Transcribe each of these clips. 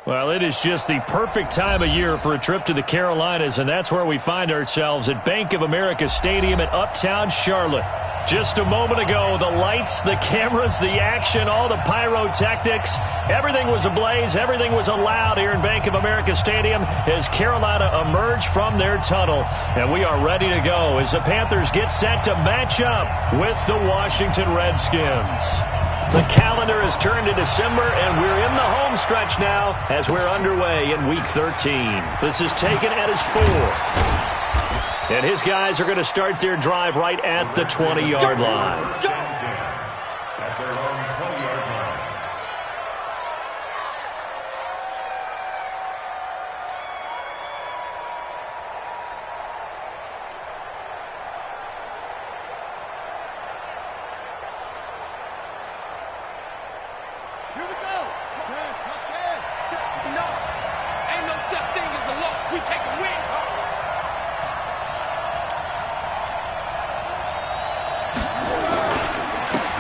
Well, it is just the perfect time of year for a trip to the Carolinas, and that's where we find ourselves at Bank of America Stadium in Uptown Charlotte. Just a moment ago, the lights, the cameras, the action, all the pyrotechnics, everything was ablaze, everything was allowed here in Bank of America Stadium as Carolina emerged from their tunnel. And we are ready to go as the Panthers get set to match up with the Washington Redskins. The calendar has turned to December, and we're in the home stretch now as we're underway in Week 13. This is taken at his 4. And his guys are going to start their drive right at the 20-yard line.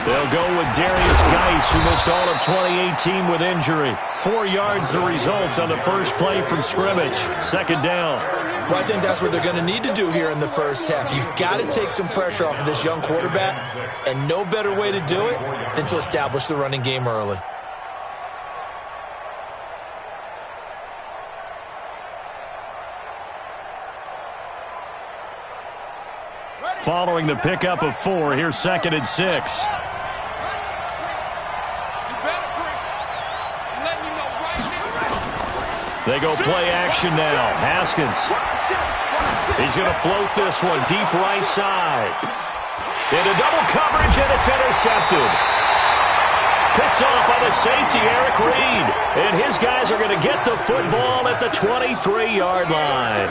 They'll go with Darius Geis, who missed all of 2018 with injury. 4 yards the result on the first play from scrimmage. Second down. Well, I think that's what they're going to need to do here in the first half. You've got to take some pressure off of this young quarterback, and no better way to do it than to establish the running game early. Following the pickup of 4, here's 2nd and 6. They go play action now. Haskins. He's going to float this one deep right side. Into double coverage, and it's intercepted. Picked off by the safety, Eric Reed. And his guys are going to get the football at the 23-yard line.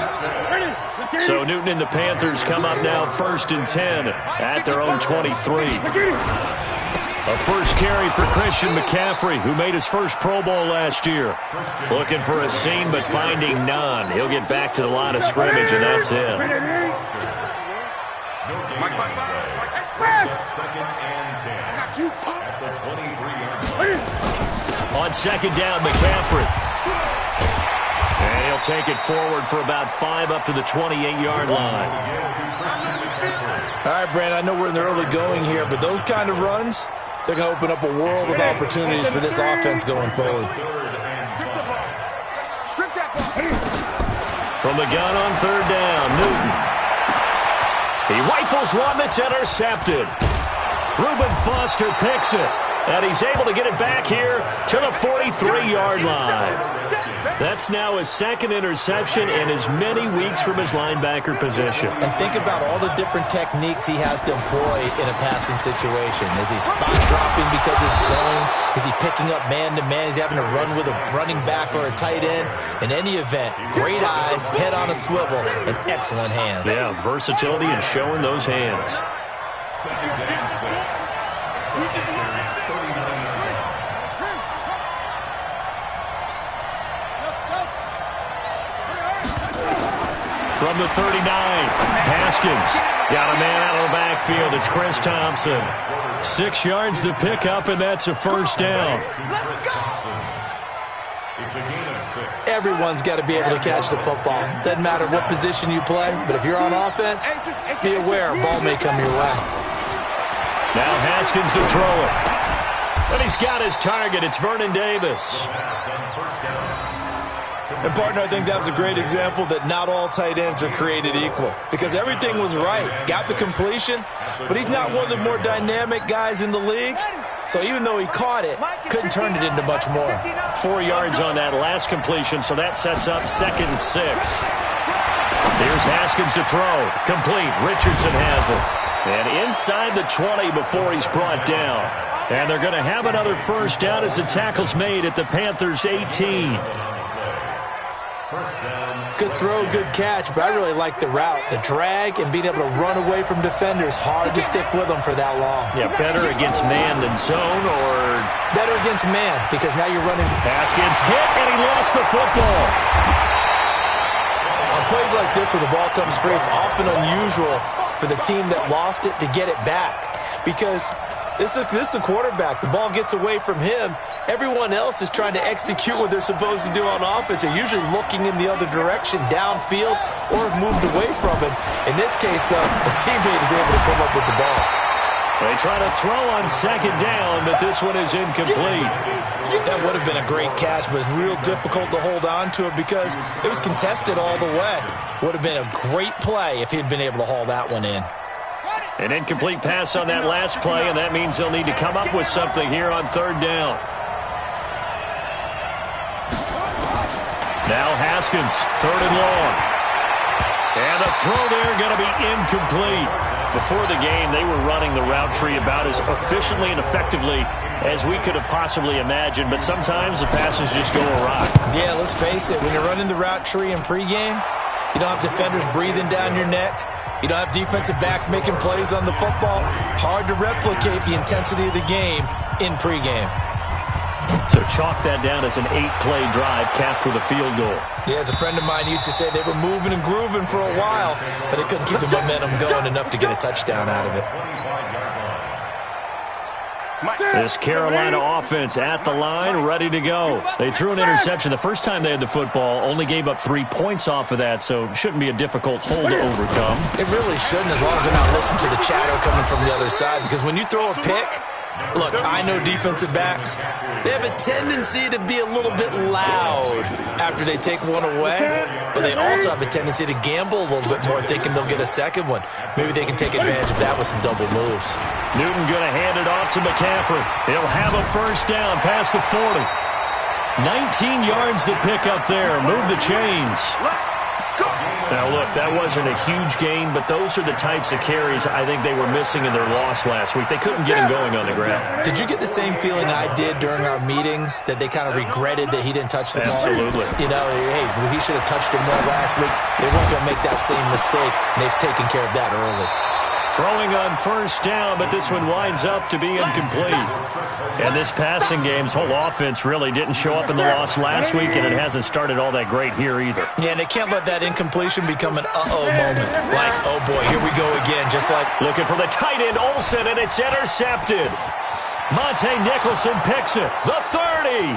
So Newton and the Panthers come up now 1st and 10 at their own 23. A first carry for Christian McCaffrey, who made his first Pro Bowl last year. Looking for a seam, but finding none. He'll get back to the line of scrimmage, and that's it. On 2nd down, McCaffrey. And he'll take it forward for about 5 up to the 28-yard line. All right, Brandon, I know we're in the early going here, but those kind of runs, they're going to open up a world of opportunities for this offense going forward. From the gun on 3rd down, Newton. He rifles one that's intercepted. Reuben Foster picks it, and he's able to get it back here to the 43-yard line. That's now his 2nd interception in as many weeks from his linebacker position. And think about all the different techniques he has to employ in a passing situation. Is he spot dropping because it's zone? Is he picking up man-to-man? Is he having to run with a running back or a tight end? In any event, great eyes, head on a swivel, and excellent hands. Yeah, versatility and showing those hands. From the 39, Haskins got a man out of the backfield. It's Chris Thompson. 6 yards the pickup, and that's a first down. Everyone's got to be able to catch the football. Doesn't matter what position you play, but if you're on offense, be aware a ball may come your way. Now Haskins to throw it. And he's got his target. It's Vernon Davis. And, partner, I think that was a great example that not all tight ends are created equal, because everything was right. Got the completion, but he's not one of the more dynamic guys in the league. So even though he caught it, couldn't turn it into much more. 4 yards on that last completion, so that sets up 2nd and 6. Here's Haskins to throw. Complete. Richardson has it. And inside the 20 before he's brought down. And they're going to have another first down as the tackle's made at the Panthers' 18. Good throw, good catch, but I really like the route. The drag and being able to run away from defenders, hard to stick with them for that long. Yeah, better against man than zone, or better against man, because now you're running. Haskins hit, and he lost the football. On plays like this where the ball comes free, it's often unusual for the team that lost it to get it back, because This is a quarterback. The ball gets away from him. Everyone else is trying to execute what they're supposed to do on offense. They're usually looking in the other direction, downfield, or have moved away from it. In this case, though, a teammate is able to come up with the ball. They try to throw on second down, but this one is incomplete. That would have been a great catch, but it's real difficult to hold on to it because it was contested all the way. Would have been a great play if he'd been able to haul that one in. An incomplete pass on that last play, and that means they'll need to come up with something here on third down. Now Haskins, third and long. And the throw there going to be incomplete. Before the game, they were running the route tree about as efficiently and effectively as we could have possibly imagined, but sometimes the passes just go awry. Yeah, let's face it. When you're running the route tree in pregame, you don't have defenders breathing down your neck. You don't have defensive backs making plays on the football. Hard to replicate the intensity of the game in pregame. So chalk that down as an 8-play drive capped with a field goal. Yeah, as a friend of mine used to say, they were moving and grooving for a while, but they couldn't keep the momentum going enough to get a touchdown out of it. This Carolina offense at the line, ready to go. They threw an interception the first time they had the football, only gave up 3 points off of that, so shouldn't be a difficult hole to overcome. It really shouldn't, as long as they're not listening to the chatter coming from the other side, because when you throw a pick, look, I know defensive backs, they have a tendency to be a little bit loud after they take one away, but they also have a tendency to gamble a little bit more, thinking they'll get a second one. Maybe they can take advantage of that with some double moves. Newton going to hand it off to McCaffrey. He'll have a first down past the 40. 19 yards to pick up there. Move the chains. Now, look, that wasn't a huge gain, but those are the types of carries I think they were missing in their loss last week. They couldn't get him going on the ground. Did you get the same feeling I did during our meetings, that they kind of regretted that he didn't touch the ball? Absolutely. You know, hey, he should have touched him more last week. They weren't going to make that same mistake, and they've taken care of that early. Throwing on first down, but this one winds up to be incomplete. And this passing game's whole offense really didn't show up in the loss last week, and it hasn't started all that great here either. Yeah, and they can't let that incompletion become an uh-oh moment. Like, oh boy, here we go again, just like... Looking for the tight end, Olsen, and it's intercepted. Monte Nicholson picks it. The 30,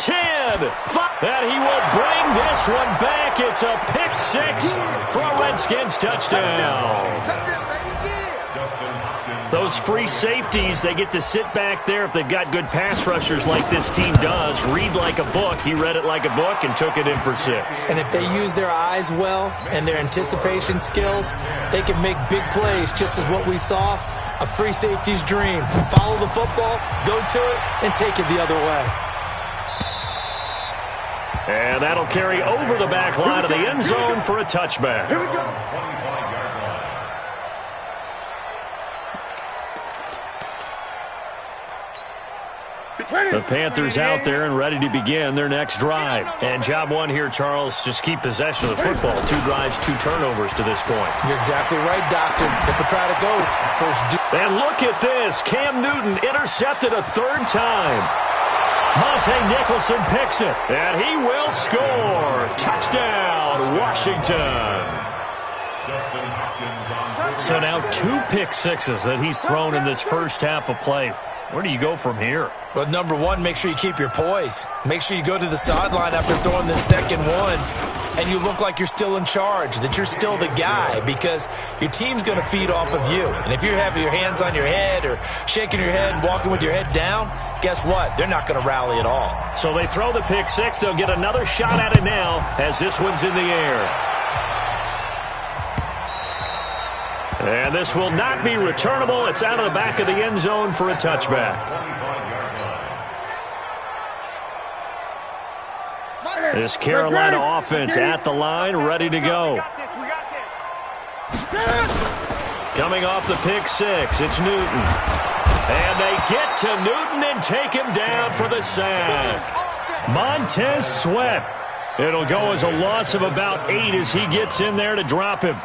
10, 5, and he will bring this one back. It's a pick six for a Redskins touchdown. Those free safeties, they get to sit back there if they've got good pass rushers like this team does. Read like a book. He read it like a book and took it in for 6. And if they use their eyes well and their anticipation skills, they can make big plays, just as what we saw, a free safety's dream. Follow the football, go to it, and take it the other way. And that'll carry over the back line of the end zone for a touchback. Here we go. The Panthers out there and ready to begin their next drive. And job one here, Charles, just keep possession of the football. 2 drives, 2 turnovers to this point. You're exactly right, Doctor. Hippocratic oath. And look at this. Cam Newton intercepted a 3rd time. Monte Nicholson picks it, and he will score. Touchdown, Washington. So now 2 pick sixes that he's thrown in this first half of play. Where do you go from here? Well, number one, make sure you keep your poise. Make sure you go to the sideline after throwing this second one, and you look like you're still in charge, that you're still the guy, because your team's going to feed off of you. And if you're having your hands on your head or shaking your head and walking with your head down, guess what? They're not going to rally at all. So they throw the pick six. They'll get another shot at it now as this one's in the air. And this will not be returnable. It's out of the back of the end zone for a touchback. This Carolina offense at the line, ready to go. Coming off the pick six, it's Newton. And they get to Newton and take him down for the sack. Montez Sweat. It'll go as a loss of about 8 as he gets in there to drop him.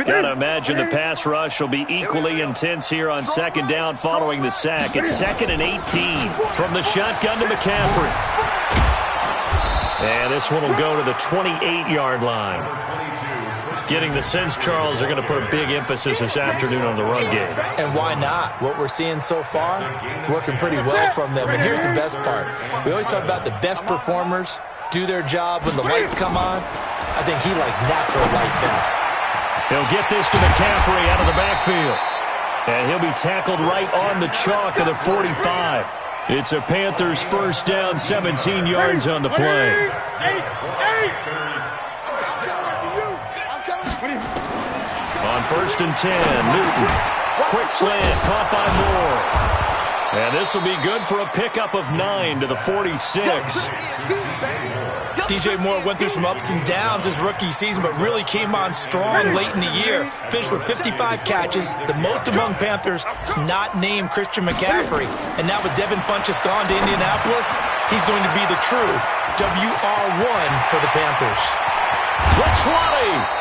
Gotta imagine the pass rush will be equally intense here on second down following the sack. It's 2nd and 18 from the shotgun to McCaffrey. And this one will go to the 28-yard line. Getting the sense, Charles, they're going to put a big emphasis this afternoon on the run game. And why not? What we're seeing so far is working pretty well from them. And here's the best part. We always talk about the best performers do their job when the lights come on. I think he likes natural light best. He'll get this to McCaffrey out of the backfield. And he'll be tackled right on the chalk of the 45. It's a Panthers first down, 17 yards on the play. On 1st and 10, Newton. Quick slant, caught by Moore. And this will be good for a pickup of 9 to the 46. DJ Moore went through some ups and downs his rookie season, but really came on strong late in the year. Finished with 55 catches, the most among Panthers not named Christian McCaffrey. And now with Devin Funchess gone to Indianapolis, he's going to be the true WR1 for the Panthers. The 20.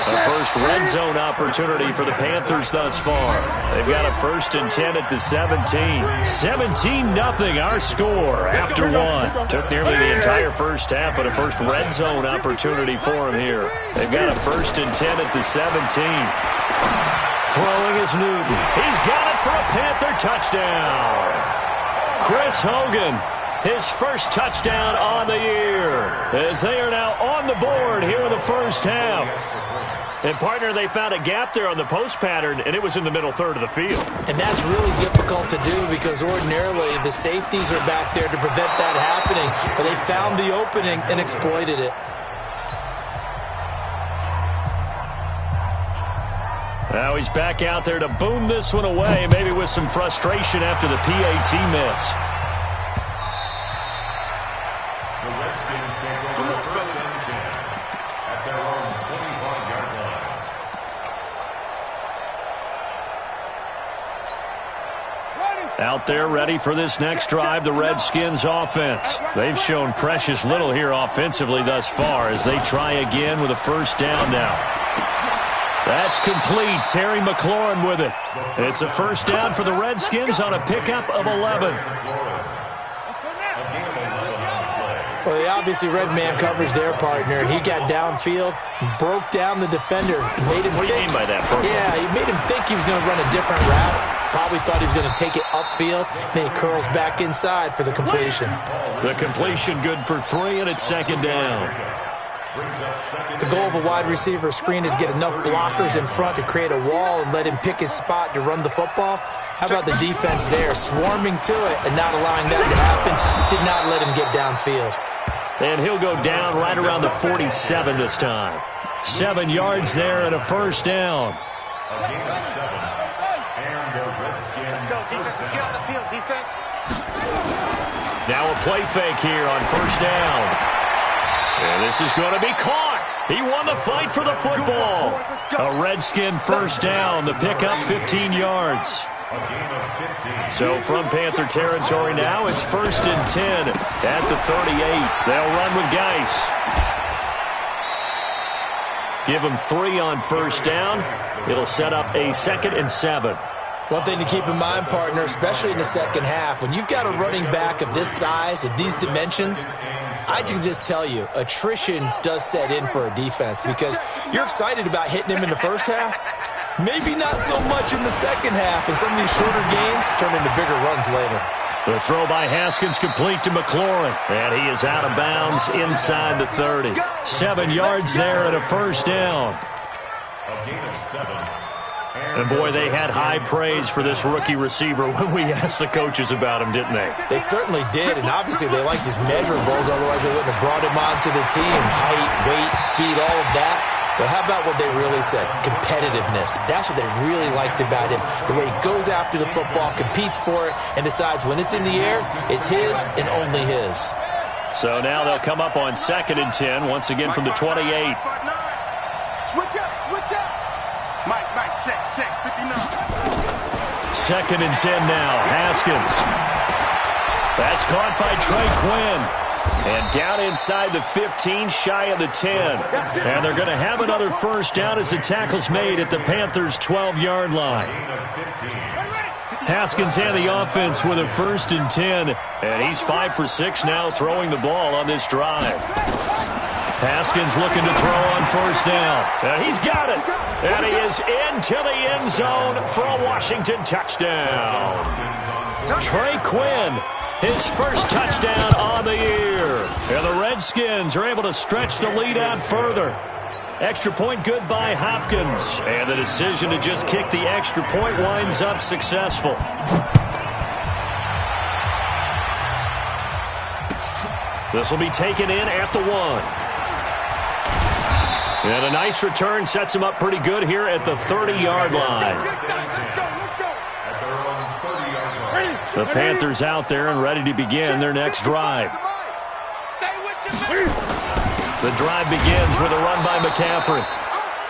A first red zone opportunity for the Panthers thus far. They've got a 1st and 10 at the 17. 17-0 our score after one. Took nearly the entire first half, but a first red zone opportunity for him here. They've got a 1st and 10 at the 17. Throwing is Newton. He's got it for a Panther touchdown. Chris Hogan, his first touchdown on the year, as they are now on the board here in the first half. And, partner, they found a gap there on the post pattern, and it was in the middle third of the field. And that's really difficult to do because ordinarily the safeties are back there to prevent that happening. But they found the opening and exploited it. Now he's back out there to boom this one away, maybe with some frustration after the PAT miss. Out there ready for this next drive, the Redskins offense. They've shown precious little here offensively thus far as they try again with a first down now. That's complete. Terry McLaurin with it. It's a first down for the Redskins on a pickup of 11. Well, they obviously red man coverage their partner, and he got downfield, broke down the defender. Made him what do you mean by that, Purple? Yeah, he made him think he was going to run a different route. Probably thought he was going to take it upfield. Then he curls back inside for the completion. The completion good for 3, and it's second down. The goal of a wide receiver screen is get enough blockers in front to create a wall and let him pick his spot to run the football. How about the defense there, swarming to it and not allowing that to happen? Did not let him get downfield. And he'll go down right around the 47 this time. 7 yards there and a first down. Let's go, defense. Let's get on the field, defense. Now a play fake here on first down. And this is going to be caught. He won the fight for the football. A Redskin first down. The pickup 15 yards. So from Panther territory now, it's 1st and 10 at the 38. They'll run with Geis. Give them 3 on first down. It'll set up a 2nd and 7. One thing to keep in mind, partner, especially in the second half, when you've got a running back of this size, of these dimensions, I can just tell you, attrition does set in for a defense because you're excited about hitting him in the first half. Maybe not so much in the second half, and some of these shorter gains turn into bigger runs later. The throw by Haskins complete to McLaurin, and he is out of bounds inside the 30. 7 yards there and a first down. And, boy, they had high praise for this rookie receiver when we asked the coaches about him, didn't they? They certainly did, and obviously they liked his measurables, otherwise they wouldn't have brought him onto the team. Height, weight, speed, all of that. But how about what they really said? Competitiveness. That's what they really liked about him. The way he goes after the football, competes for it, and decides when it's in the air, it's his and only his. So now they'll come up on 2nd and 10, once again from the 28. Switch up, switch up. Mike, check, 59. 2nd and 10 now. Haskins. That's caught by Trey Quinn. And down inside the 15, shy of the 10. And they're going to have another first down as the tackle's made at the Panthers' 12-yard line. Haskins and the offense with a 1st and 10. And he's 5 for 6 now throwing the ball on this drive. Haskins looking to throw on 1st down. And he's got it. And he is into the end zone for a Washington touchdown. Trey Quinn, his first touchdown on the year. And the Redskins are able to stretch the lead out further. Extra point good by Hopkins. And the decision to just kick the extra point winds up successful. This will be taken in at the 1. And a nice return sets him up pretty good here at the 30-yard line. The Panthers out there and ready to begin their next drive. The drive begins with a run by McCaffrey.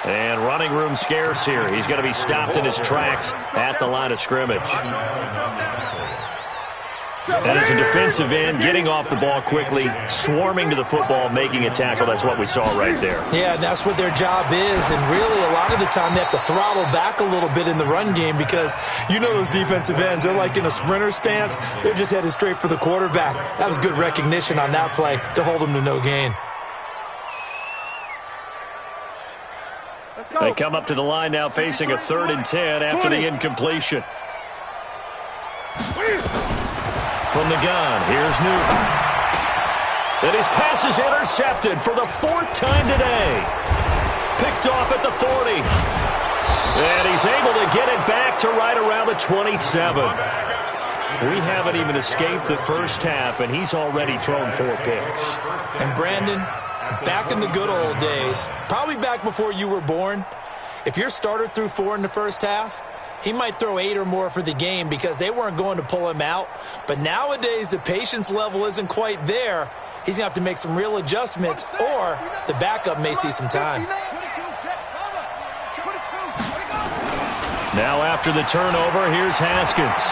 And running room scarce here. He's going to be stopped in his tracks at the line of scrimmage. And as a defensive end, getting off the ball quickly, swarming to the football, making a tackle. That's what we saw right there. Yeah, and that's what their job is. And really, a lot of the time, they have to throttle back a little bit in the run game because you know those defensive ends, they're like in a sprinter stance. They're just headed straight for the quarterback. That was good recognition on that play to hold them to no gain. They come up to the line now facing a 3rd and 10 after the incompletion. From the gun, here's Newton. And his pass is intercepted for the 4th time today. Picked off at the 40. And he's able to get it back to right around the 27. We haven't even escaped the first half, and he's already thrown 4 picks. And Brandon, back in the good old days, probably back before you were born, if your starter threw 4 in the first half, he might throw 8 or more for the game because they weren't going to pull him out. But nowadays, the patience level isn't quite there. He's going to have to make some real adjustments, or the backup may see some time. Now after the turnover, here's Haskins.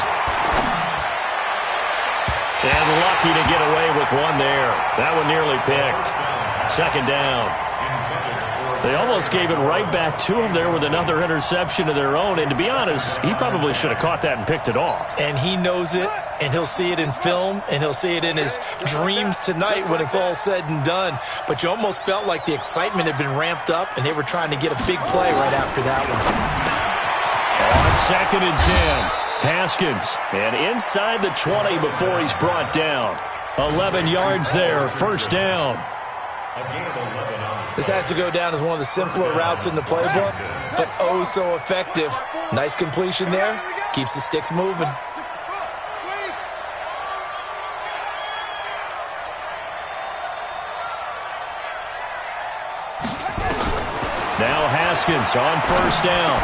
And lucky to get away with one there. That one nearly picked. 2nd down. They almost gave it right back to him there with another interception of their own. And to be honest, he probably should have caught that and picked it off. And he knows it, and he'll see it in film, and he'll see it in his dreams tonight when it's all said and done. But you almost felt like the excitement had been ramped up, and they were trying to get a big play right after that one. On 2nd and 10, Haskins. And inside the 20 before he's brought down. 11 yards there, 1st down. This has to go down as one of the simpler routes in the playbook, but oh so effective. Nice completion there. Keeps the sticks moving. Now Haskins on 1st down.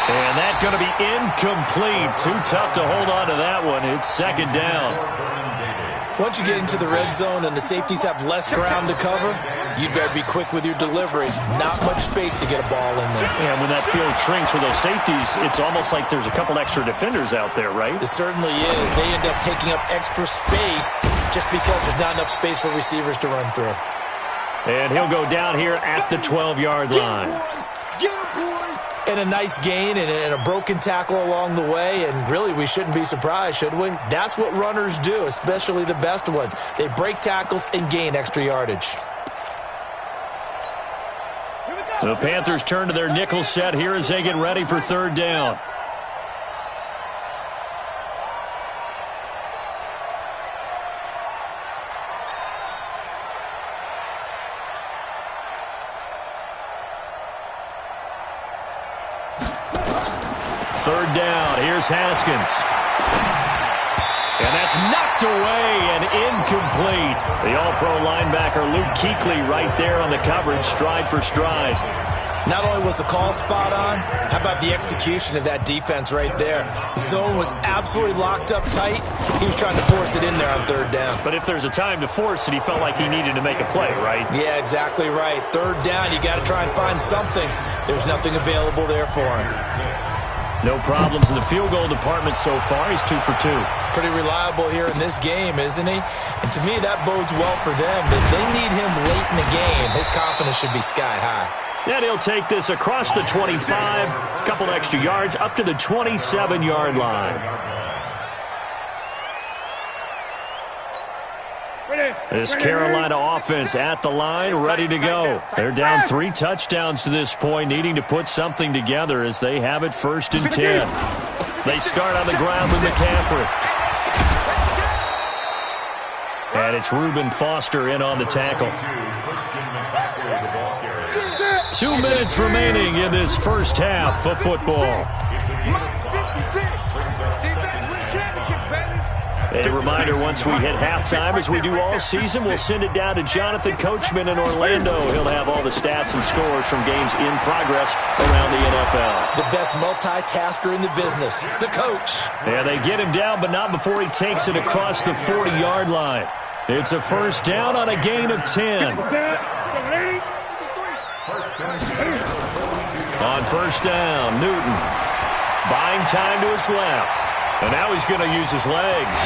And that's going to be incomplete. Too tough to hold on to that one. It's 2nd down. Once you get into the red zone and the safeties have less ground to cover, you'd better be quick with your delivery. Not much space to get a ball in there. And when that field shrinks for those safeties, it's almost like there's a couple extra defenders out there, right? It certainly is. They end up taking up extra space just because there's not enough space for receivers to run through. And he'll go down here at the 12-yard line. And a nice gain and a broken tackle along the way, and really we shouldn't be surprised, should we? That's what runners do, especially the best ones. They break tackles and gain extra yardage. The Panthers turn to their nickel set here as they get ready for 3rd down. Third down, here's Haskins. And that's knocked away and incomplete. The all-pro linebacker Luke Kuechly right there on the coverage, stride for stride. Not only was the call spot on, how about the execution of that defense right there? The zone was absolutely locked up tight. He was trying to force it in there on 3rd down. But if there's a time to force it, he felt like he needed to make a play, right? Yeah, exactly right. 3rd down, you got to try and find something. There's nothing available there for him. No problems in the field goal department so far. He's 2 for 2. Pretty reliable here in this game, isn't he? And to me, that bodes well for them. If they need him late in the game, his confidence should be sky high. And he'll take this across the 25, a couple extra yards, up to the 27-yard line. This Carolina offense at the line, ready to go. They're down 3 touchdowns to this point, needing to put something together as they have it 1st and 10. They start on the ground with McCaffrey. And it's Reuben Foster in on the tackle. 2 minutes remaining in this first half of football. A reminder, once we hit halftime, as we do all season, we'll send it down to Jonathan Coachman in Orlando. He'll have all the stats and scores from games in progress around the NFL. The best multitasker in the business, the coach. Yeah, they get him down, but not before he takes it across the 40-yard line. It's a first down on a gain of 10. On first down, Newton buying time to his left. And now he's going to use his legs.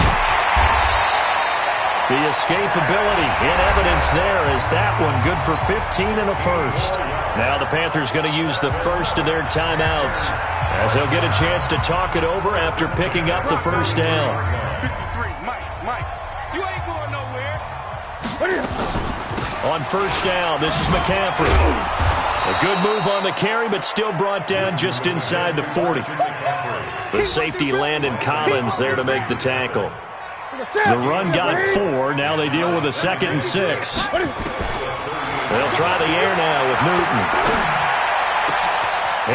The escapability in evidence there is that one good for 15 and a first. Now the Panthers going to use the first of their timeouts as they'll get a chance to talk it over after picking up the first down. 53, Mike, you ain't going nowhere. On first down, this is McCaffrey. A good move on the carry, but still brought down just inside the 40. The safety, Landon Collins, there to make the tackle. The run got 4. Now they deal with a 2nd and 6. They'll try the air now with Newton.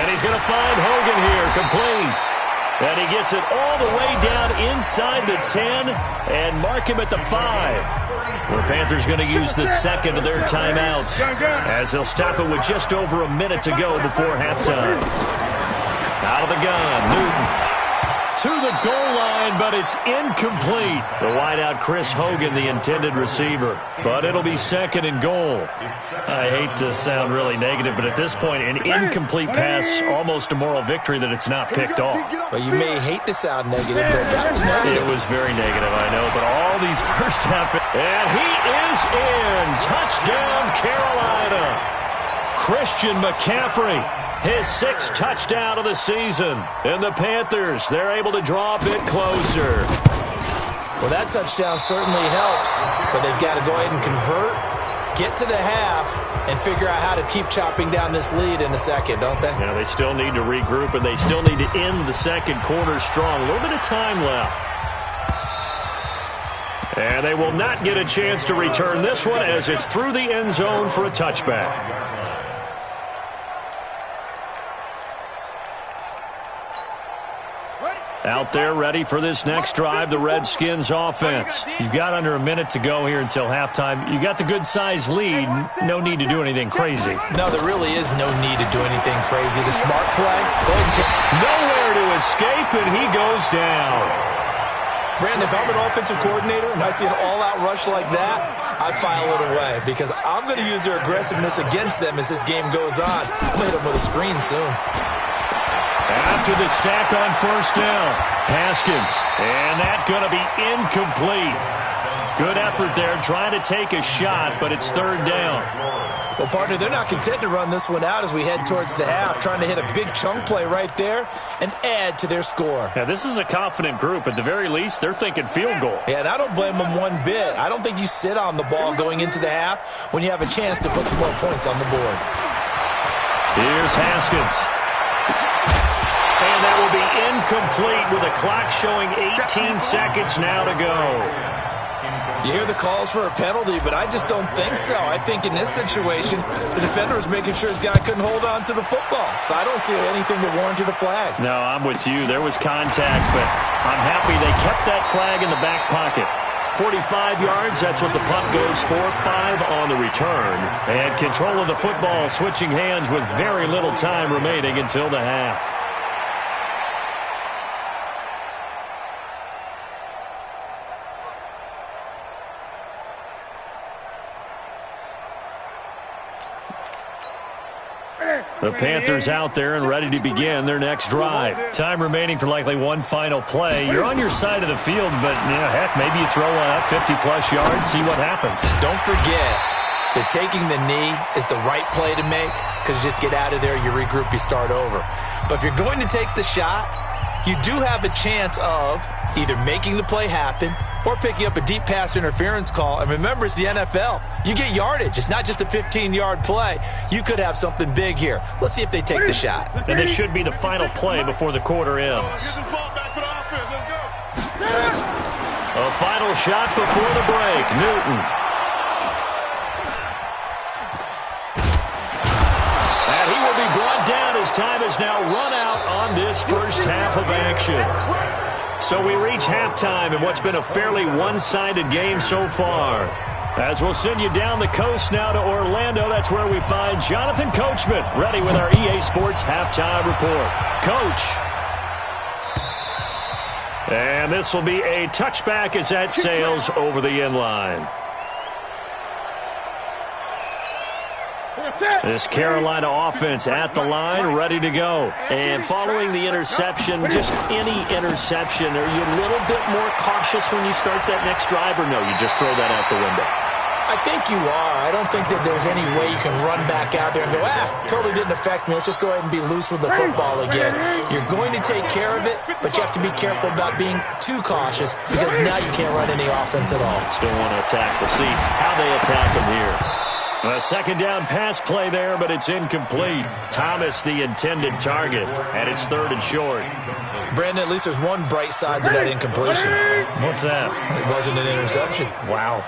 And he's going to find Hogan here, complete. And he gets it all the way down inside the 10 and mark him at the 5. The Panthers going to use the second of their timeouts as they'll stop it with just over a minute to go before halftime. Out of the gun, Newton to the goal line, but it's incomplete. The wideout, Chris Hogan, the intended receiver. But it'll be 2nd and goal. I hate to sound really negative, but at this point, an incomplete pass, almost a moral victory that it's not picked off. Well, you may hate to sound negative, but that was negative. It was very negative, I know, but all these first half... And he is in. Touchdown, Carolina. Christian McCaffrey. His 6th touchdown of the season. And the Panthers, they're able to draw a bit closer. Well, that touchdown certainly helps, but they've got to go ahead and convert, get to the half, and figure out how to keep chopping down this lead in the second, don't they? Yeah, they still need to regroup, and they still need to end the second quarter strong. A little bit of time left. And they will not get a chance to return this one as it's through the end zone for a touchback. Out there ready for this next drive, the Redskins offense. You've got under a minute to go here until halftime. You got the good-sized lead. No need to do anything crazy. No, there really is no need to do anything crazy. The smart play. Nowhere to escape, and he goes down. Brandon, if I'm an offensive coordinator and I see an all-out rush like that, I file it away because I'm going to use their aggressiveness against them as this game goes on. I'm going to hit them with a screen soon. After the sack on first down, Haskins, and that's going to be incomplete. Good effort there, trying to take a shot, but it's 3rd down. Well, partner, they're not content to run this one out as we head towards the half, trying to hit a big chunk play right there and add to their score. Now, this is a confident group. At the very least, they're thinking field goal. Yeah, and I don't blame them one bit. I don't think you sit on the ball going into the half when you have a chance to put some more points on the board. Here's Haskins. And that will be incomplete with a clock showing 18 seconds now to go. You hear the calls for a penalty, but I just don't think so. I think in this situation, the defender was making sure his guy couldn't hold on to the football. So I don't see anything that warranted a flag. No, I'm with you. There was contact, but I'm happy they kept that flag in the back pocket. 45 yards, that's what the punt goes for. 5 on the return. And control of the football switching hands with very little time remaining until the half. The Panthers out there and ready to begin their next drive. Time remaining for likely one final play. You're on your side of the field, but, heck, maybe you throw one up 50-plus yards, see what happens. Don't forget that taking the knee is the right play to make because you just get out of there, you regroup, you start over. But if you're going to take the shot, you do have a chance of either making the play happen or picking up a deep pass interference call. And remember, it's the NFL. You get yardage. It's not just a 15-yard play. You could have something big here. Let's see if they take the shot. And this should be the final play before the quarter ends. A final shot before the break. Newton. And he will be brought down as time is now run out on this first half of action. So we reach halftime in what's been a fairly one-sided game so far. As we'll send you down the coast now to Orlando, that's where we find Jonathan Coachman ready with our EA Sports halftime report. Coach. And this will be a touchback as that sails over the inline. This Carolina offense at the line, ready to go. And following the interception, just any interception, are you a little bit more cautious when you start that next drive, or no, you just throw that out the window? I think you are. I don't think that there's any way you can run back out there and go, totally didn't affect me. Let's just go ahead and be loose with the football again. You're going to take care of it, but you have to be careful about being too cautious because now you can't run any offense at all. Still want to attack. We'll see how they attack him here. A second down pass play there, but it's incomplete. Thomas, the intended target, and it's third and short. Brandon, at least there's one bright side to that incompletion. What's that? It wasn't an interception. Wow.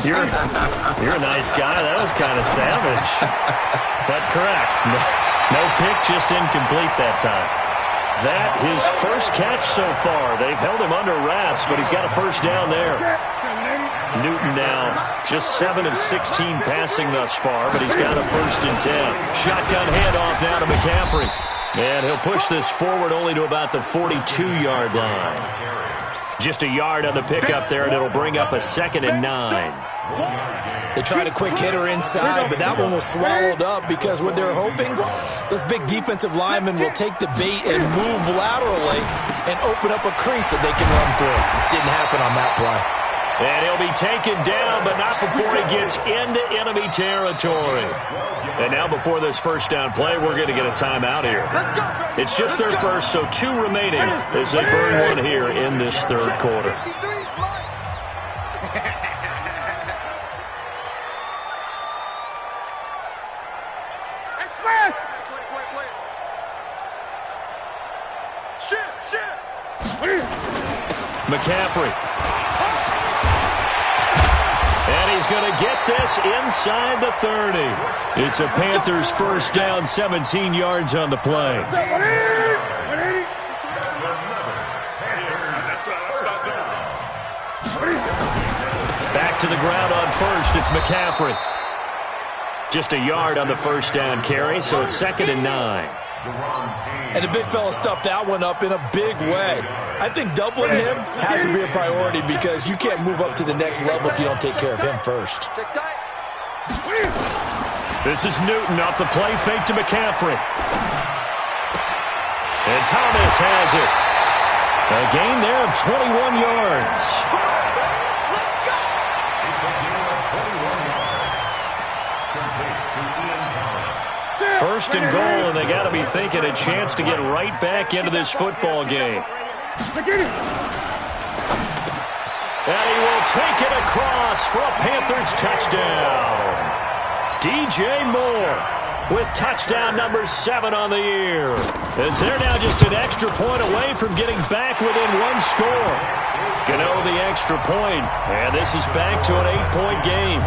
You're a nice guy. That was kind of savage. But correct. No pick, just incomplete that time. That his first catch so far. They've held him under wraps, but he's got a first down there. Newton now just 7 of 16 passing thus far, but he's got a 1st and 10. Shotgun handoff now to McCaffrey. And he'll push this forward only to about the 42-yard line. Just a yard on the pickup there, and it'll bring up a 2nd and 9. They tried a quick hitter inside, but that one was swallowed up because what they're hoping, those big defensive linemen will take the bait and move laterally and open up a crease that they can run through. Didn't happen on that play. And he'll be taken down, but not before he gets into enemy territory. And now before this first down play, we're going to get a timeout here. It's just their first, so 2 remaining as they burn one here in this third quarter. McCaffrey. And he's going to get this inside the 30. It's a Panthers first down, 17 yards on the play. Back to the ground on first. It's McCaffrey. Just a yard on the first down carry, so it's 2nd and 9. And the big fella stuffed that one up in a big way. I think doubling him has to be a priority because you can't move up to the next level if you don't take care of him first. This is Newton off the play fake to McCaffrey. And Thomas has it. A gain there of 21 yards. First and goal, and they got to be thinking a chance to get right back into this football game. And he will take it across for a Panthers touchdown. DJ Moore with touchdown number 7 on the year. As they're now just an extra point away from getting back within 1 score. Gano the extra point, and this is back to an 8-point game.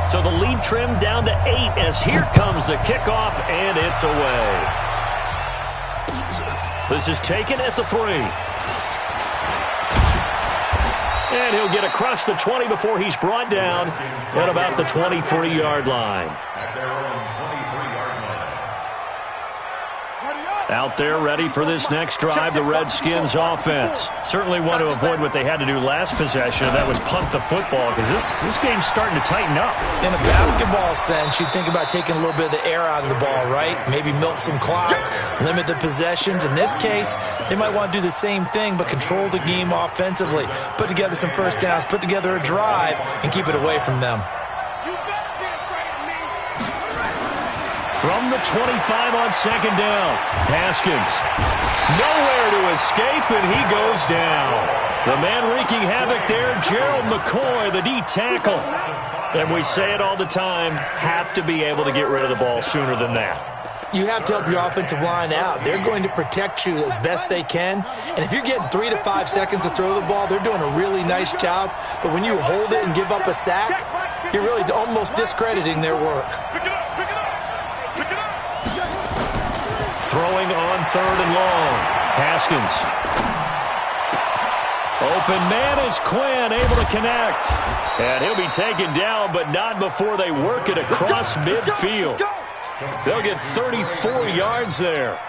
So the lead trimmed down to 8 as here comes the kickoff, and it's away. This is taken at the 3. And he'll get across the 20 before he's brought down at about the 23-yard line. Out there ready for this next drive, the Redskins offense. Certainly want to avoid what they had to do last possession, and that was punt the football, because this game's starting to tighten up. In a basketball sense, you think about taking a little bit of the air out of the ball, right? Maybe milk some clock, limit the possessions. In this case, they might want to do the same thing, but control the game offensively. Put together some first downs, put together a drive, and keep it away from them. From the 25 on second down, Haskins. Nowhere to escape, and he goes down. The man wreaking havoc there, Gerald McCoy, the D tackle. And we say it all the time, have to be able to get rid of the ball sooner than that. You have to help your offensive line out. They're going to protect you as best they can. And if you're getting 3 to 5 seconds to throw the ball, they're doing a really nice job. But when you hold it and give up a sack, you're really almost discrediting their work. Throwing on third and long. Haskins. Open man is Quinn, able to connect. And he'll be taken down, but not before they work it across midfield. They'll get 34 yards there.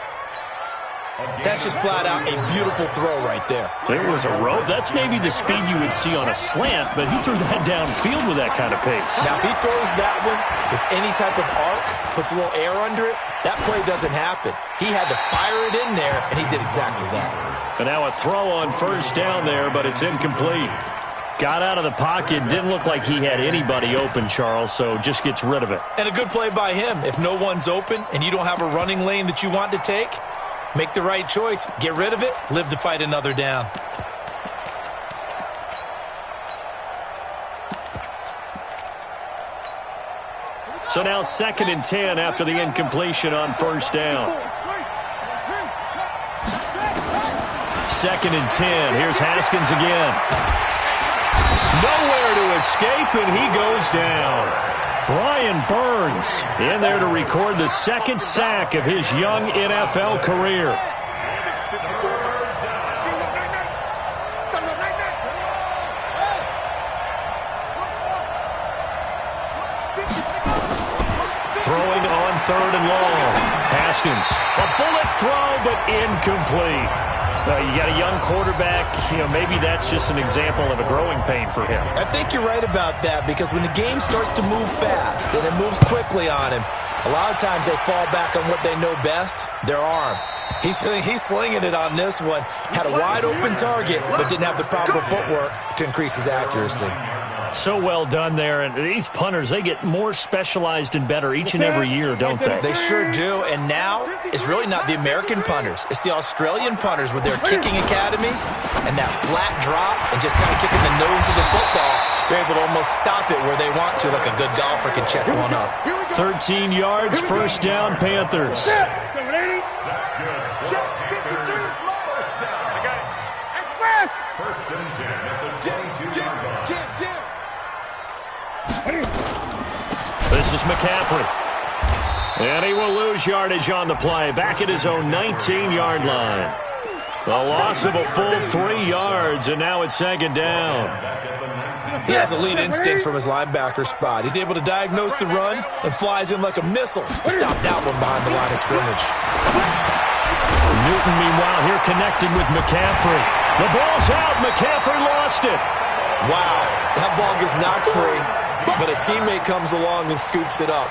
That's just flat out a beautiful throw right there. There was a rope. That's maybe the speed you would see on a slant, but he threw that downfield with that kind of pace. Now, if he throws that one with any type of arc, puts a little air under it, that play doesn't happen. He had to fire it in there, and he did exactly that. And now a throw on first down there, but it's incomplete. Got out of the pocket. Didn't look like he had anybody open, Charles, so just gets rid of it. And a good play by him. If no one's open and you don't have a running lane that you want to take, make the right choice. Get rid of it. Live to fight another down. So now 2nd and 10 after the incompletion on first down. 2nd and 10. Here's Haskins again. Nowhere to escape, and he goes down. Brian Burns in there to record the 2nd sack of his young NFL career. Throwing on third and long. Haskins. A bullet throw, but incomplete. You got a young quarterback. Maybe that's just an example of a growing pain for him. I think you're right about that, because when the game starts to move fast and it moves quickly on him, a lot of times they fall back on what they know best, their arm. He's slinging it on this one. Had a wide open target, but didn't have the proper footwork to increase his accuracy. So well done there. And these punters, they get more specialized and better each and every year, don't they? They sure do. And now it's really not the American punters. It's the Australian punters with their kicking academies and that flat drop and just kind of kicking the nose of the football. They're able to almost stop it where they want to, like a good golfer can check one up. 13 yards, first down, Panthers. This is McCaffrey. And he will lose yardage on the play. Back at his own 19-yard line. A loss of a full 3 yards, and now it's 2nd down. He has elite instincts from his linebacker spot. He's able to diagnose the run and flies in like a missile to stop that one behind the line of scrimmage. Newton, meanwhile, here connecting with McCaffrey. The ball's out. McCaffrey lost it. Wow, that ball gets knocked free, but a teammate comes along and scoops it up.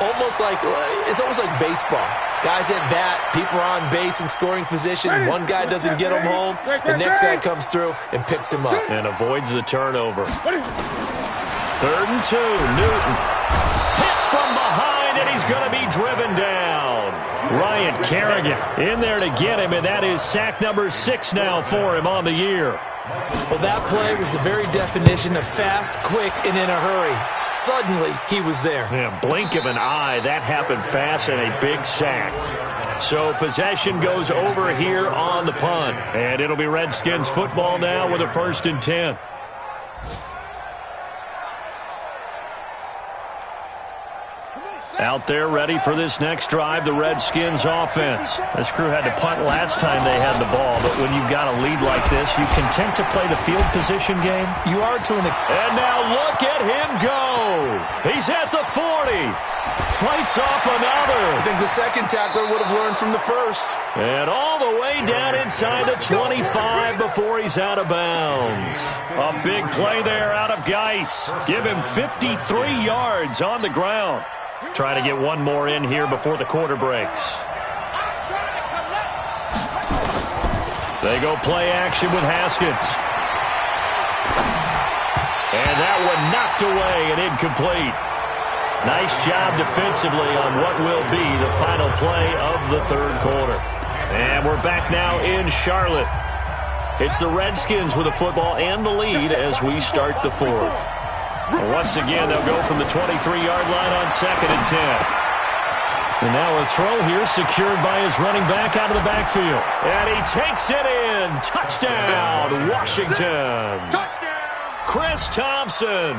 It's almost like baseball. Guys at bat, people are on base in scoring position. One guy doesn't get him home. The next guy comes through and picks him up. And avoids the turnover. 3rd and 2, Newton. Hit from behind, and he's going to be driven down. Ryan Kerrigan in there to get him, and that is sack number 6 now for him on the year. Well, that play was the very definition of fast, quick, and in a hurry. Suddenly, he was there. Yeah, blink of an eye. That happened fast and a big sack. So possession goes over here on the punt. And it'll be Redskins football now with a 1st and 10. Out there ready for this next drive, the Redskins offense. This crew had to punt last time they had the ball, but But when you've got a lead like this, you content to play the field position game? You are to an... And now look at him go. He's at the 40. Fights off another. I think the second tackler would have learned from the first. And all the way down inside the 25 before he's out of bounds. A big play there out of Geis. Give him 53 yards on the ground. Try to get one more in here before the quarter breaks. They go play action with Haskins. And that one knocked away and incomplete. Nice job defensively on what will be the final play of the third quarter. And we're back now in Charlotte. It's the Redskins with the football and the lead as we start the fourth. Once again, they'll go from the 23-yard line on 2nd and 10. And now a throw here secured by his running back out of the backfield. And he takes it in. Touchdown, Washington. Chris Thompson,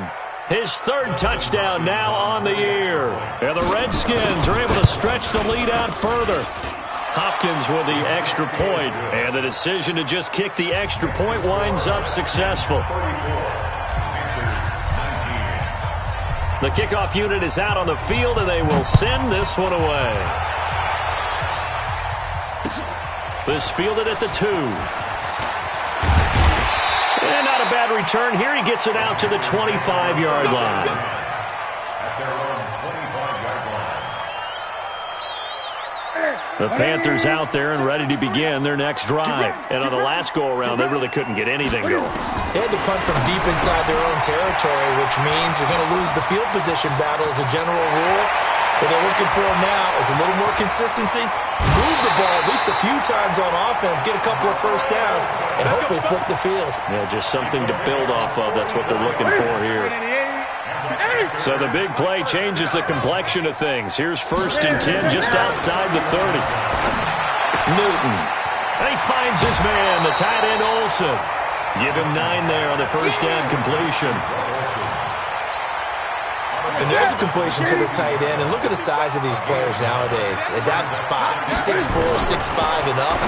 his third touchdown now on the year. And the Redskins are able to stretch the lead out further. Hopkins with the extra point. And the decision to just kick the extra point winds up successful. The kickoff unit is out on the field, and they will send this one away. This fielded at the 2. And not a bad return here. He gets it out to the 25-yard line. The Panthers out there and ready to begin their next drive. And on the last go-around, they really couldn't get anything going. They had to punt from deep inside their own territory, which means you're going to lose the field position battle as a general rule. What they're looking for now is a little more consistency, move the ball at least a few times on offense, get a couple of first downs, and hopefully flip the field. Yeah, just something to build off of. That's what they're looking for here. So the big play changes the complexion of things. Here's 1st and 10 just outside the 30. Newton. And he finds his man, the tight end Olsen. Give him 9 there on the first down completion. And there's a completion to the tight end. And look at the size of these players nowadays. At that spot, 6'4", 6'5", and up.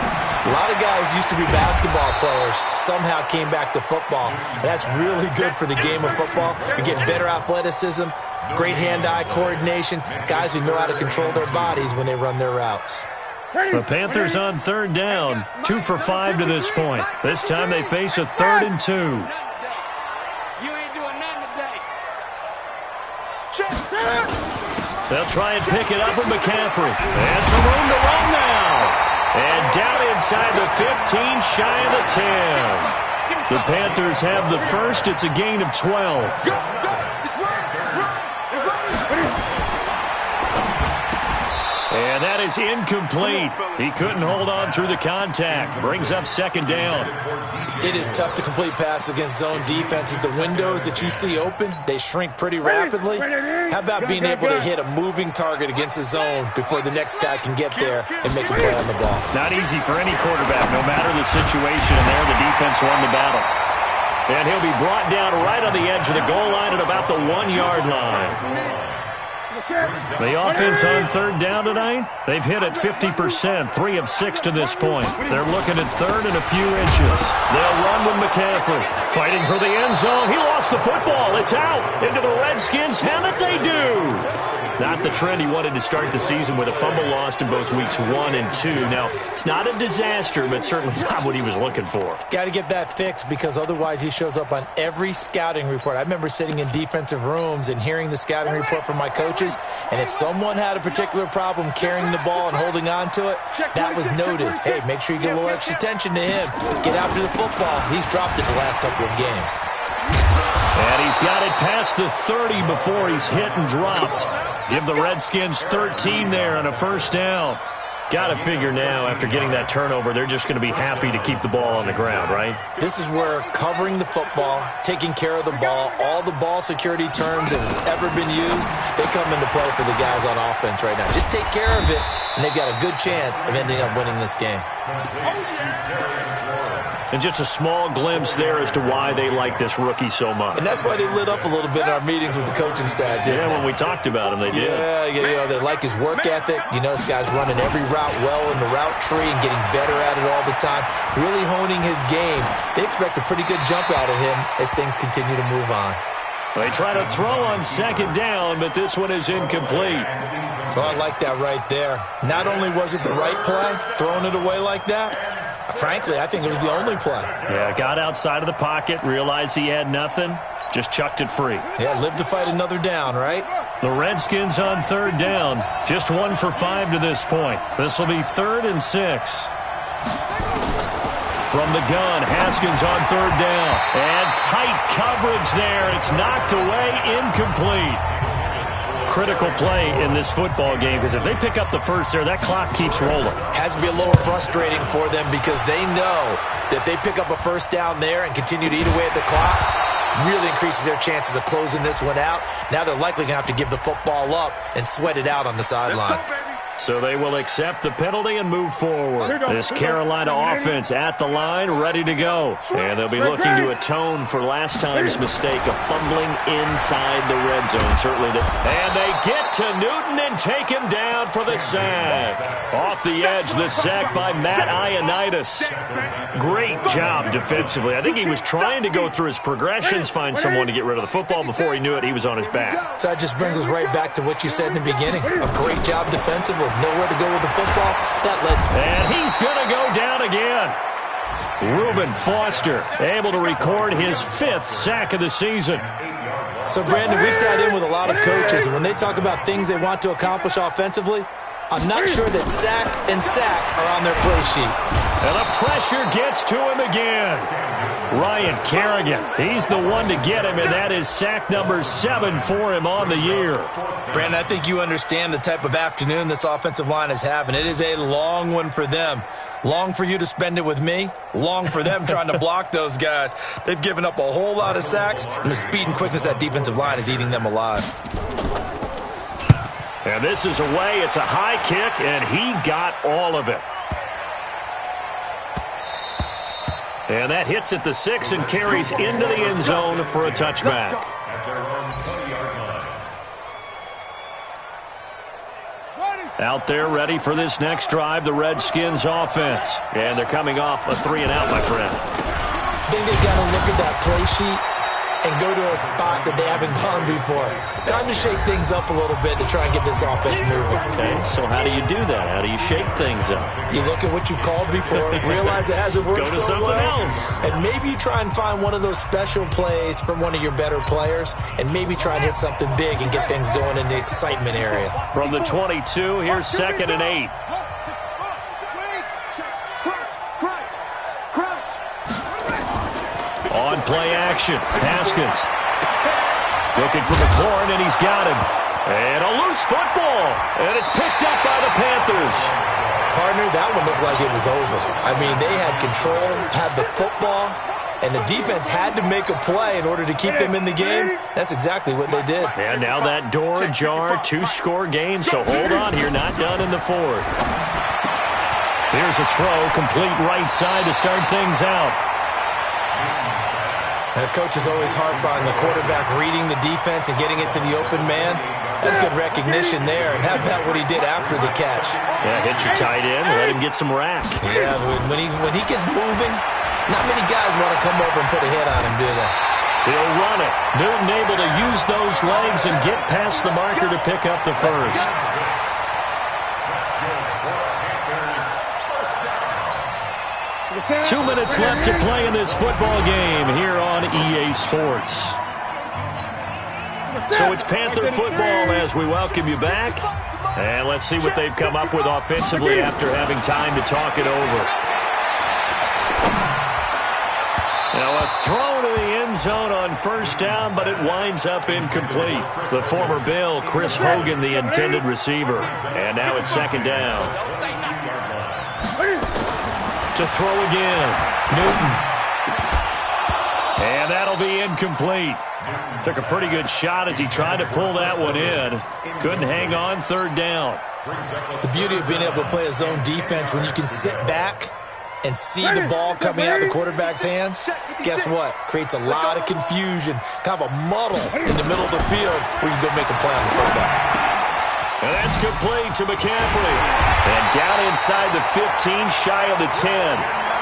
A lot of guys used to be basketball players, somehow came back to football. And that's really good for the game of football. You're getting better athleticism, great hand-eye coordination, guys who know how to control their bodies when they run their routes. The Panthers on 3rd down, 2 for 5 to this point. This time they face a 3rd and 2. They'll try and pick it up with McCaffrey. And some room to run now. And down inside the 15, shy of the 10. The Panthers have the first. It's a gain of 12. And that is incomplete. He couldn't hold on through the contact. Brings up 2nd down. It is tough to complete passes against zone defenses. The windows that you see open, they shrink pretty rapidly. How about being able to hit a moving target against a zone before the next guy can get there and make a play on the ball? Not easy for any quarterback, no matter the situation. And there, the defense won the battle. And he'll be brought down right on the edge of the goal line at about the 1-yard line. The offense on 3rd down tonight, they've hit at 50%, 3 of 6 to this point. They're looking at 3rd and a few inches. They'll run with McCaffrey. Fighting for the end zone. He lost the football. It's out into the Redskins' helmet. They do. Not the trend he wanted to start the season with a fumble lost in both weeks 1 and 2. Now, it's not a disaster, but certainly not what he was looking for. Got to get that fixed because otherwise he shows up on every scouting report. I remember sitting in defensive rooms and hearing the scouting report from my coaches, and if someone had a particular problem carrying the ball and holding on to it, that was noted. Hey, make sure you get a little extra attention to him. Get after the football. He's dropped it the last couple of games. And he's got it past the 30 before he's hit and dropped. Give the Redskins 13 there on a 1st down. Got to figure now, after getting that turnover, they're just going to be happy to keep the ball on the ground, right? This is where covering the football, taking care of the ball, all the ball security terms that have ever been used, they come into play for the guys on offense right now. Just take care of it, and they've got a good chance of ending up winning this game. And just a small glimpse there as to why they like this rookie so much. And that's why they lit up a little bit in our meetings with the coaching staff, didn't they? When we talked about him, they did. Yeah, they like his work ethic. You know, this guy's running every route well in the route tree and getting better at it all the time, really honing his game. They expect a pretty good jump out of him as things continue to move on. They try to throw on second down, but this one is incomplete. So I like that right there. Not only was it the right play, throwing it away like that, frankly, I think it was the only play. Yeah, got outside of the pocket, realized he had nothing, just chucked it free. Yeah, live to fight another down, right? The Redskins on third down, just 1 for 5 to this point. This will be 3rd and 6. From the gun, Haskins on third down. And tight coverage there. It's knocked away, incomplete. Critical play in this football game because if they pick up the first there, that clock keeps rolling. Has to be a little frustrating for them because they know that they pick up a first down there and continue to eat away at the clock, really increases their chances of closing this one out. Now they're likely going to have to give the football up and sweat it out on the sideline. So they will accept the penalty and move forward. This Carolina offense at the line, ready to go. And they'll be looking to atone for last time's mistake of fumbling inside the red zone. Certainly did. And they get to Newton and take him down for the sack. Off the edge, the sack by Matt Ioannidis. Great job defensively. I think he was trying to go through his progressions, find someone to get rid of the football. Before he knew it, he was on his back. So that just brings us right back to what you said in the beginning. A great job defensively. Nowhere to go with the football. That led. And he's going to go down again. Reuben Foster able to record his 5th sack of the season. So, Brandon, we sat in with a lot of coaches, and when they talk about things they want to accomplish offensively, I'm not sure that sack and sack are on their play sheet. And the pressure gets to him again. Ryan Kerrigan, he's the one to get him, and that is sack number 7 for him on the year. Brandon, I think you understand the type of afternoon this offensive line is having. It is a long one for them. Long for you to spend it with me. Long for them trying to block those guys. They've given up a whole lot of sacks, and the speed and quickness of that defensive line is eating them alive. And this is away. It's a high kick, and he got all of it. And that hits at the 6 and carries into the end zone for a touchback. Out there ready for this next drive, the Redskins offense. And they're coming off a 3-and-out, my friend. I think they've got to look at that play sheet and go to a spot that they haven't gone before. Time to shake things up a little bit to try and get this offense moving. Okay, so how do you do that? How do you shake things up? You look at what you've called before, realize it hasn't worked so well. Go to something else. And maybe you try and find one of those special plays from one of your better players and maybe try and hit something big and get things going in the excitement area. From the 22, here's 2nd and 8. On play action, Haskins. Looking for McLaurin, and he's got him. And a loose football, and it's picked up by the Panthers. Partner, that one looked like it was over. I mean, they had control, had the football, and the defense had to make a play in order to keep them in the game. That's exactly what they did. And now that door ajar, 2-score game, so hold on here, not done in the 4th. Here's a throw, complete right side to start things out. And the coach is always harp on the quarterback reading the defense and getting it to the open man. That's good recognition there. And how about what he did after the catch? Yeah, hit your tight end, let him get some rack. Yeah, when he gets moving, not many guys want to come over and put a hit on him, do they? He'll run it. Newton able to use those legs and get past the marker to pick up the first. Two minutes left to play in this football game here on EA Sports. So it's Panther football as we welcome you back. And let's see what they've come up with offensively after having time to talk it over. Now a throw to the end zone on first down, but it winds up incomplete. The former Bill, Chris Hogan, the intended receiver. And now it's 2nd down. To throw again, Newton. And that'll be incomplete. Took a pretty good shot as he tried to pull that one in. Couldn't hang on, 3rd down. The beauty of being able to play a zone defense when you can sit back and see the ball coming out of the quarterback's hands, guess what? Creates a lot of confusion, kind of a muddle in the middle of the field where you go make a play on the football. And that's complete to McCaffrey. And down inside the 15, shy of the 10.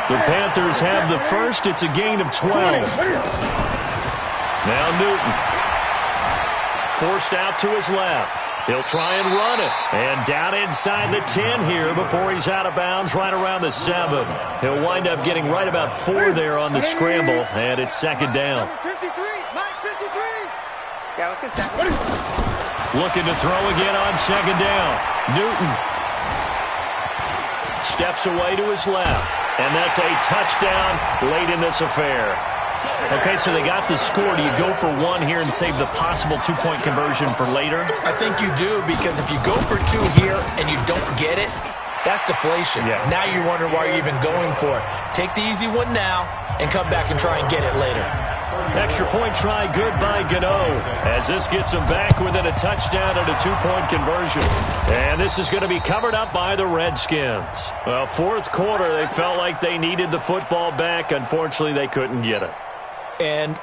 The Panthers have the first. It's a gain of 12. Now Newton. Forced out to his left. He'll try and run it. And down inside the 10 here before he's out of bounds right around the 7. He'll wind up getting right about 4 there on the scramble, and it's second down. Number 53, Mike 53. Yeah, let's get second. Looking to throw again on second down. Newton steps away to his left, and that's a touchdown late in this affair. Okay, so they got the score. Do you go for 1 here and save the possible 2-point conversion for later? I think you do, because if you go for 2 here and you don't get it, that's deflation. Yeah. Now you're wondering why you're even going for it. Take the easy one now and come back and try and get it later. Extra point try good by Gano, as this gets them back within a touchdown and a 2-point conversion. And this is going to be covered up by the Redskins. Well, fourth quarter, they felt like they needed the football back. Unfortunately, they couldn't get it. And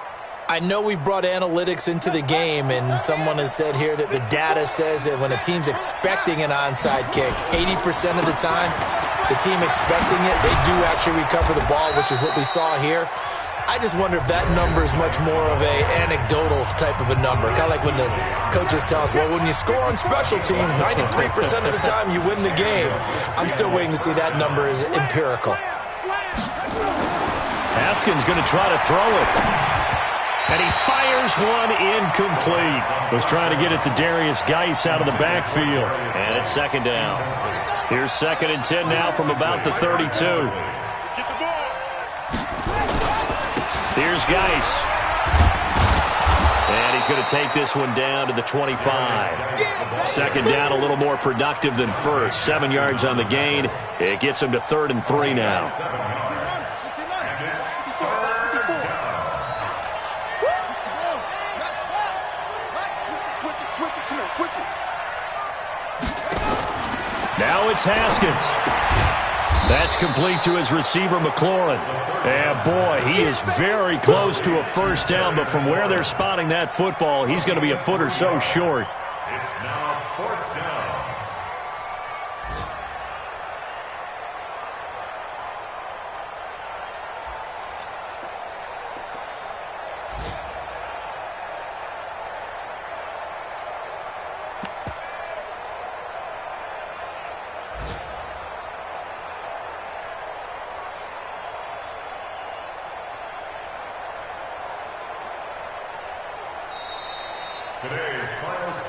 I know we've brought analytics into the game, and someone has said here that the data says that when a team's expecting an onside kick, 80% of the time, the team expecting it, they do actually recover the ball, which is what we saw here. I just wonder if that number is much more of a anecdotal type of a number. Kind of like when the coaches tell us, well, when you score on special teams, 93% of the time you win the game. I'm still waiting to see that number is empirical. Haskins going to try to throw it. And he fires one incomplete. Was trying to get it to Darius Geis out of the backfield. And it's second down. Here's 2nd and 10 now from about the 32. Here's Geis. And he's going to take this one down to the 25. Second down, a little more productive than first. 7 yards on the gain. It gets him to 3rd and 3 now. Now it's Haskins. That's complete to his receiver, McLaurin. And, boy, he is very close to a first down, but from where they're spotting that football, he's going to be a foot or so short. It's now 4th down.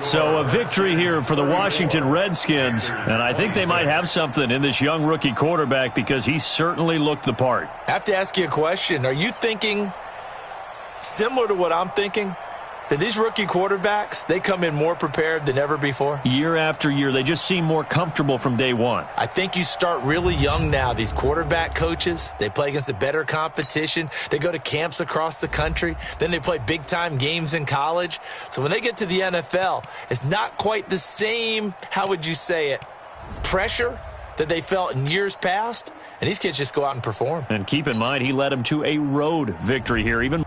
So a victory here for the Washington Redskins, and I think they might have something in this young rookie quarterback because he certainly looked the part. I have to ask you a question. Are you thinking similar to what I'm thinking? That these rookie quarterbacks, they come in more prepared than ever before? Year after year, they just seem more comfortable from day one. I think you start really young now. These quarterback coaches, they play against a better competition. They go to camps across the country. Then they play big-time games in college. So when they get to the NFL, it's not quite the same, how would you say it, pressure that they felt in years past. And these kids just go out and perform. And keep in mind, he led them to a road victory here, even